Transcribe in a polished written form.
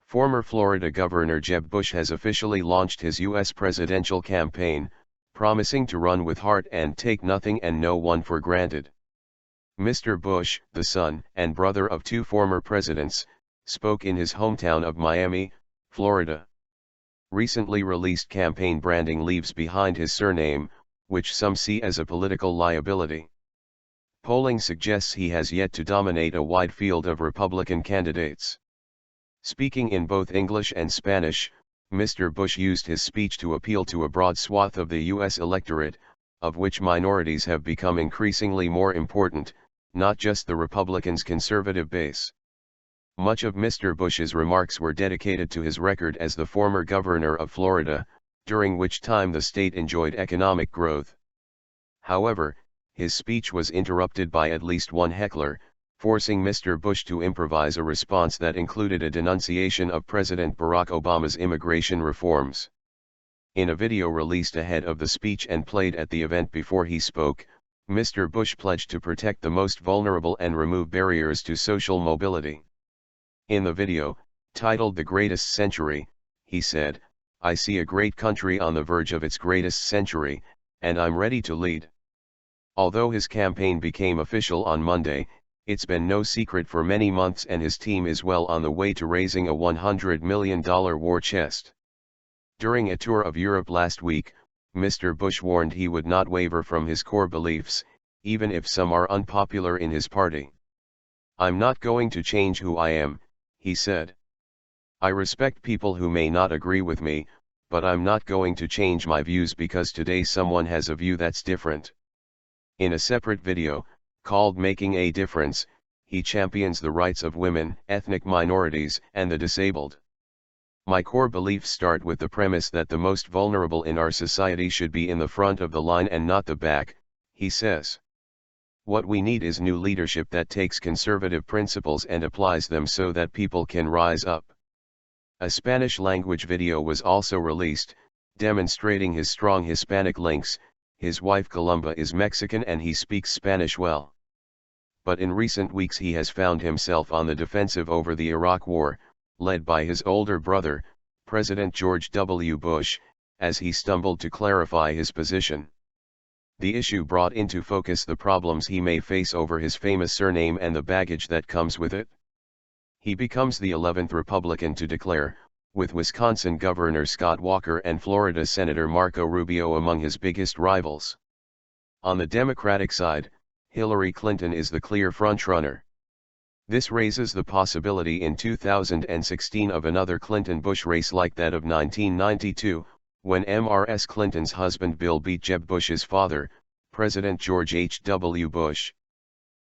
Former Florida Governor Jeb Bush has officially launched his U.S. presidential campaign, promising to run with heart and take nothing and no one for granted. Mr. Bush, the son and brother of two former presidents, spoke in his hometown of Miami, Florida. Recently released campaign branding leaves behind his surname, which some see as a political liability. Polling suggests he has yet to dominate a wide field of Republican candidates. Speaking in both English and Spanish, Mr. Bush used his speech to appeal to a broad swath of the U.S. electorate, of which minorities have become increasingly more important, not just the Republicans' conservative base. Much of Mr. Bush's remarks were dedicated to his record as the former governor of Florida, during which time the state enjoyed economic growth. However, his speech was interrupted by at least one heckler, forcing Mr. Bush to improvise a response that included a denunciation of President Barack Obama's immigration reforms. In a video released ahead of the speech and played at the event before he spoke, Mr. Bush pledged to protect the most vulnerable and remove barriers to social mobility. In the video, titled "The Greatest Century," he said, "I see a great country on the verge of its greatest century, and I'm ready to lead." Although his campaign became official on Monday, it's been no secret for many months, and his team is well on the way to raising a $100 million war chest. During a tour of Europe last week, Mr. Bush warned he would not waver from his core beliefs, even if some are unpopular in his party. "I'm not going to change who I am," he said. "I respect people who may not agree with me, but I'm not going to change my views because today someone has a view that's different." In a separate video, called "Making a Difference," he champions the rights of women, ethnic minorities, and the disabled. "My core beliefs start with the premise that the most vulnerable in our society should be in the front of the line and not the back," he says. "What we need is new leadership that takes conservative principles and applies them so that people can rise up." A Spanish-language video was also released, demonstrating his strong Hispanic links. His wife Columba is Mexican and he speaks Spanish well. But in recent weeks he has found himself on the defensive over the Iraq War, led by his older brother, President George W. Bush, as he stumbled to clarify his position. The issue brought into focus the problems he may face over his famous surname and the baggage that comes with it. He becomes the 11th Republican to declare, with Wisconsin Governor Scott Walker and Florida Senator Marco Rubio among his biggest rivals. On the Democratic side, Hillary Clinton is the clear frontrunner. This raises the possibility in 2016 of another Clinton-Bush race like that of 1992, when Mrs. Clinton's husband Bill beat Jeb Bush's father, President George H.W. Bush.